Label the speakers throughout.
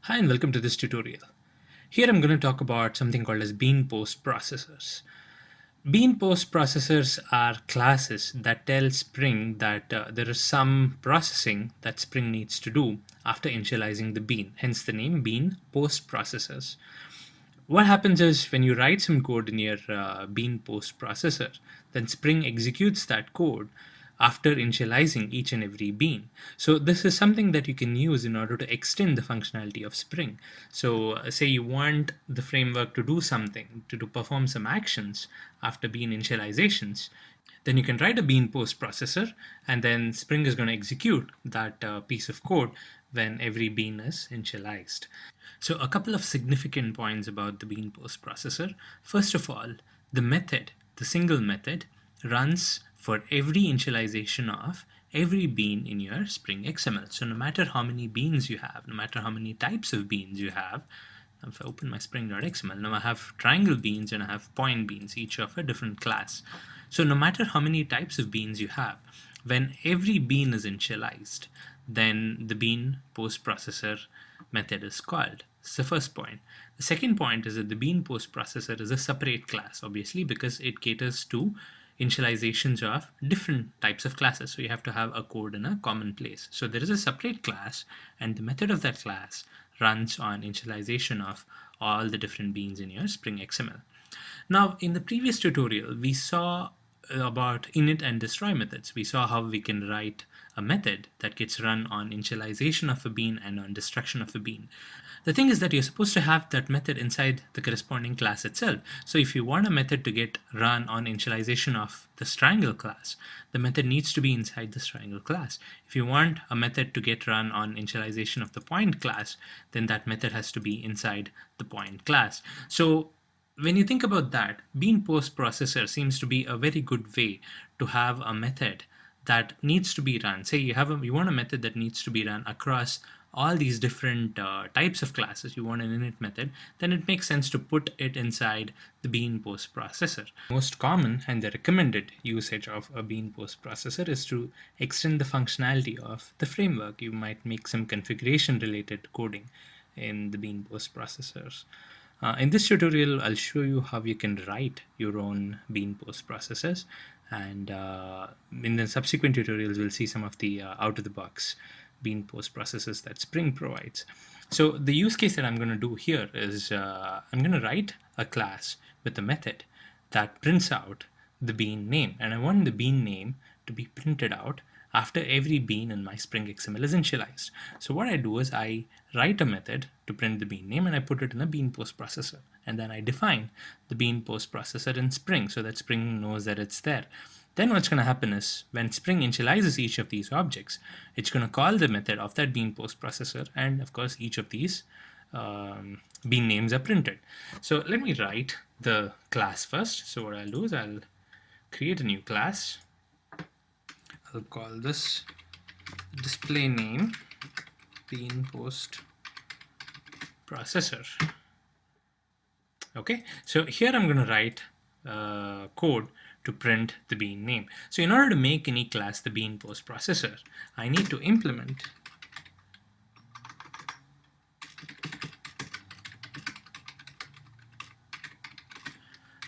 Speaker 1: Hi and welcome to this tutorial. Here I'm going to talk about something called as BeanPostProcessors. BeanPostProcessors are classes that tell Spring that there is some processing that Spring needs to do after initializing the bean, hence the name BeanPostProcessors. What happens is when you write some code in your BeanPostProcessor, then Spring executes that code after initializing each and every bean. So this is something that you can use in order to extend the functionality of Spring. So say you want the framework to do something, to perform some actions after bean initializations, then you can write a bean post processor, and then Spring is going to execute that piece of code when every bean is initialized. So a couple of significant points about the bean post processor. First of all, the method, the single method, runs for every initialization of every bean in your Spring XML. So no matter how many beans you have, no matter how many types of beans you have, if I open my spring.xml, now I have triangle beans and I have point beans, each of a different class. So no matter how many types of beans you have, when every bean is initialized, then the bean post processor method is called. That's the first point. The second point is that the bean post processor is a separate class, obviously, because it caters to initializations of different types of classes. So you have to have a code in a common place. So there is a separate class, and the method of that class runs on initialization of all the different beans in your Spring XML. Now, in the previous tutorial, we saw about init and destroy methods. We saw how we can write a method that gets run on initialization of a bean and on destruction of a bean. The thing is that you're supposed to have that method inside the corresponding class itself. So if you want a method to get run on initialization of the triangle class, the method needs to be inside the triangle class. If you want a method to get run on initialization of the point class, then that method has to be inside the point class. So when you think about that, bean post processor seems to be a very good way to have a method that needs to be run. Say you want a method that needs to be run across all these different types of classes. You want an init method, then it makes sense to put it inside the bean post processor. Most common and the recommended usage of a bean post processor is to extend the functionality of the framework. You might make some configuration related coding in the bean post processors. In this tutorial, I'll show you how you can write your own bean post processors, and in the subsequent tutorials, we'll see some of the out-of-the-box bean post processors that Spring provides. So the use case that I'm going to do here is I'm going to write a class with a method that prints out the bean name, and I want the bean name to be printed out after every bean in my Spring XML is initialized. So what I do is I write a method to print the bean name and I put it in a bean post processor, and then I define the bean post processor in Spring so that Spring knows that it's there. Then what's going to happen is when Spring initializes each of these objects, it's going to call the method of that bean post processor, and of course each of these bean names are printed. So let me write the class first. So what I'll do is I'll create a new class. I'll call this display name bean post processor. Okay, so here I'm going to write code to print the bean name. So in order to make any class the bean post processor, I need to implement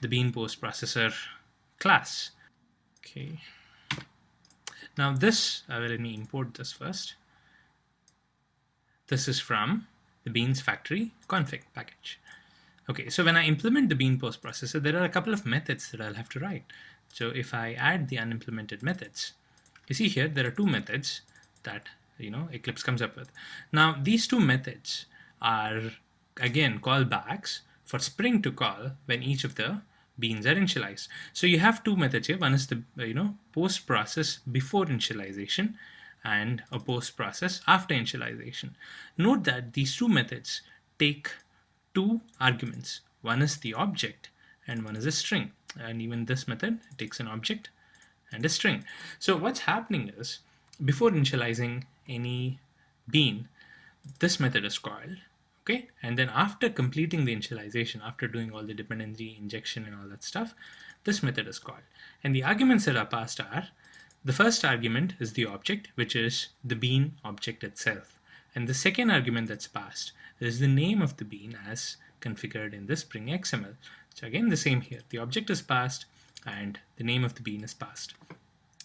Speaker 1: the bean post processor class. Okay. Now this, let me import this first. This is from the beans factory config package. Okay, so when I implement the bean post processor, there are a couple of methods that I'll have to write. So if I add the unimplemented methods, you see here there are two methods that Eclipse comes up with. Now these two methods are again callbacks for Spring to call when each of the beans are initialized. So you have two methods here. One is the post process before initialization and a post process after initialization. Note that these two methods take two arguments. One is the object and one is a string. And even this method takes an object and a string. So what's happening is before initializing any bean, this method is called. Okay, and then after completing the initialization, after doing all the dependency injection and all that stuff, this method is called. And the arguments that are passed are, the first argument is the object, which is the bean object itself. And the second argument that's passed is the name of the bean as configured in the Spring XML. So again, the same here. The object is passed and the name of the bean is passed.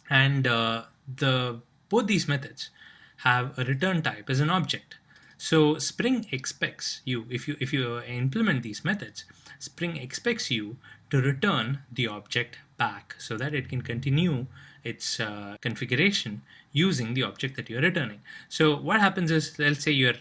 Speaker 1: And both these methods have a return type as an object. So Spring expects you, if you implement these methods, Spring expects you to return the object back so that it can continue its configuration using the object that you're returning. So what happens is, let's say you're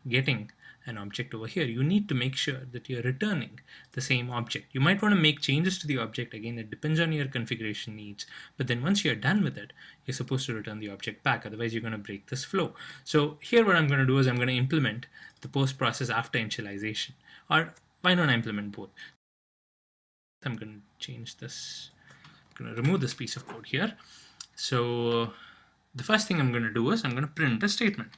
Speaker 1: getting an object over here, you need to make sure that you're returning the same object. You might want to make changes to the object. Again, it depends on your configuration needs, but then once you're done with it, you're supposed to return the object back, otherwise you're going to break this flow. So here what I'm going to do is I'm going to implement the post process after initialization, or why not I implement both? I'm going to change this, I'm going to remove this piece of code here. So the first thing I'm going to do is I'm going to print a statement,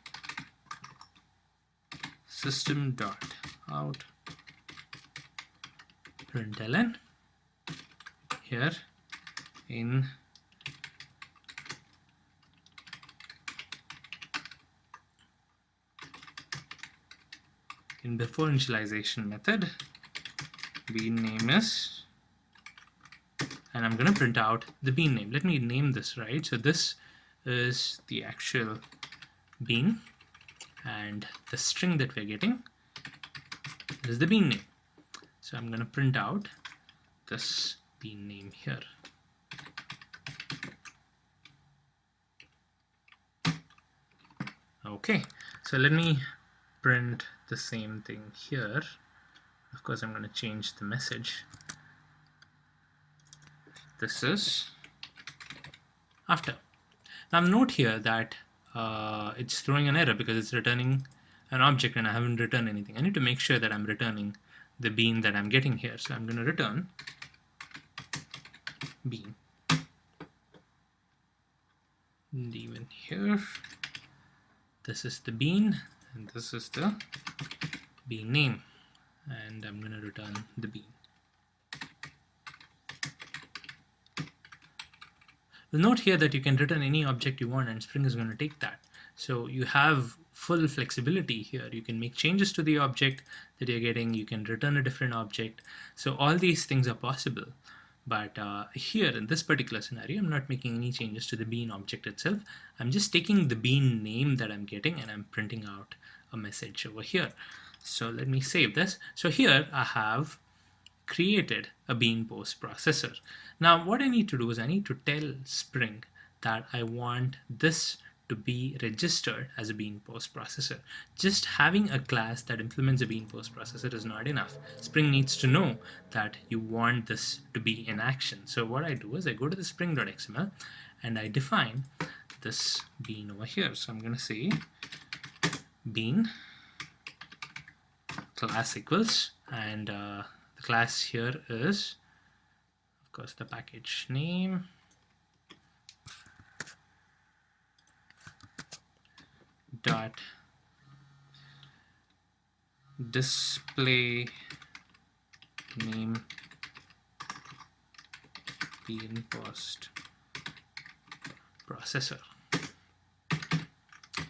Speaker 1: system.out println here in before initialization method, bean name is, and I'm going to print out the bean name. Let me name this, right? So this is the actual bean, and the string that we're getting is the bean name. So I'm going to print out this bean name here. Okay, so let me print the same thing here. Of course, I'm going to change the message. This is after. Now note here that it's throwing an error because it's returning an object and I haven't returned anything. I need to make sure that I'm returning the bean that I'm getting here. So I'm going to return bean. And even here, this is the bean and this is the bean name, and I'm going to return the bean. Note here that you can return any object you want and Spring is going to take that. So you have full flexibility here. You can make changes to the object that you're getting. You can return a different object. So all these things are possible. But here in this particular scenario, I'm not making any changes to the bean object itself. I'm just taking the bean name that I'm getting and I'm printing out a message over here. So let me save this. So here I have created a BeanPostProcessor. Now what I need to do is I need to tell Spring that I want this to be registered as a BeanPostProcessor. Just having a class that implements a BeanPostProcessor is not enough. Spring needs to know that you want this to be in action. So what I do is I go to the spring.xml and I define this bean over here. So I'm going to say bean class equals, and the class here is, of course, the package name, dot display name BeanPostProcessor,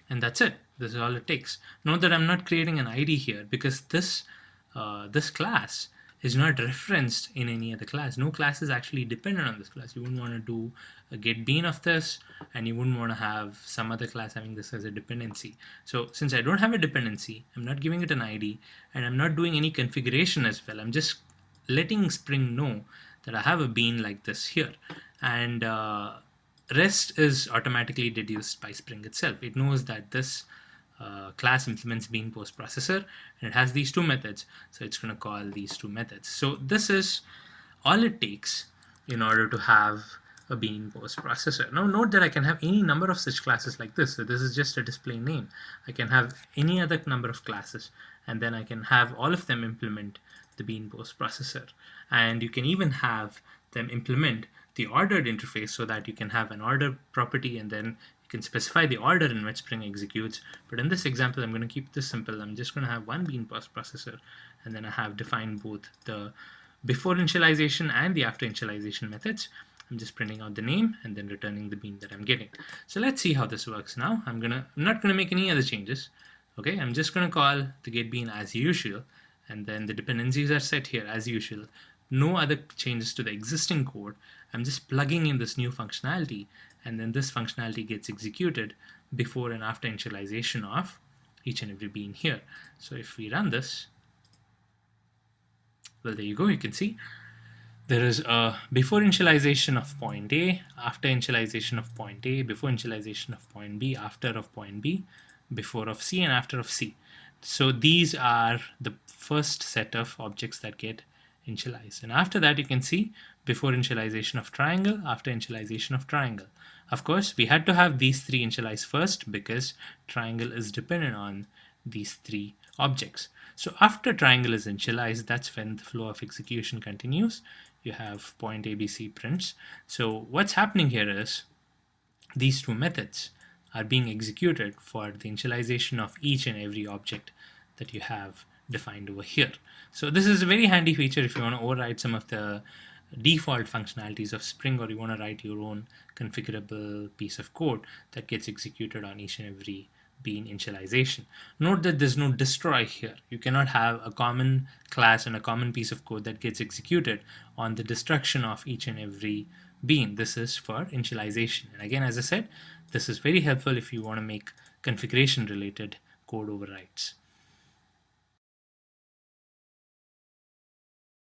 Speaker 1: and that's it. This is all it takes. Note that I'm not creating an ID here because this class is not referenced in any other class. No class is actually dependent on this class. You wouldn't want to do a get bean of this, and you wouldn't want to have some other class having this as a dependency. So since I don't have a dependency, I'm not giving it an ID, and I'm not doing any configuration as well. I'm just letting Spring know that I have a bean like this here, and rest is automatically deduced by Spring itself. It knows that this class implements BeanPostProcessor and it has these two methods, so it's going to call these two methods. So this is all it takes in order to have a BeanPostProcessor. Now note that I can have any number of such classes like this. So this is just a display name. I can have any other number of classes, and then I can have all of them implement the BeanPostProcessor. And you can even have them implement the ordered interface so that you can have an order property and then you can specify the order in which Spring executes. But in this example, I'm going to keep this simple. I'm just going to have one BeanPostProcessor, and then I have defined both the before initialization and the after initialization methods. I'm just printing out the name and then returning the bean that I'm getting. So let's see how this works now. I'm not gonna make any other changes. Okay, I'm just gonna call the get bean as usual, and then the dependencies are set here as usual. No other changes to the existing code. I'm just plugging in this new functionality, and then this functionality gets executed before and after initialization of each and every bean here. So if we run this, well, there you go. You can see there is a before initialization of point A, after initialization of point A, before initialization of point B, after of point B, before of C, and after of C. So these are the first set of objects that get initialized. And after that, you can see before initialization of triangle, after initialization of triangle. Of course, we had to have these three initialized first because triangle is dependent on these three objects. So after triangle is initialized, that's when the flow of execution continues. You have point ABC prints. So what's happening here is these two methods are being executed for the initialization of each and every object that you have defined over here. So this is a very handy feature if you want to override some of the default functionalities of Spring, or you want to write your own configurable piece of code that gets executed on each and every bean initialization. Note that there's no destroy here. You cannot have a common class and a common piece of code that gets executed on the destruction of each and every bean. This is for initialization. And again, as I said, this is very helpful if you want to make configuration related code overrides.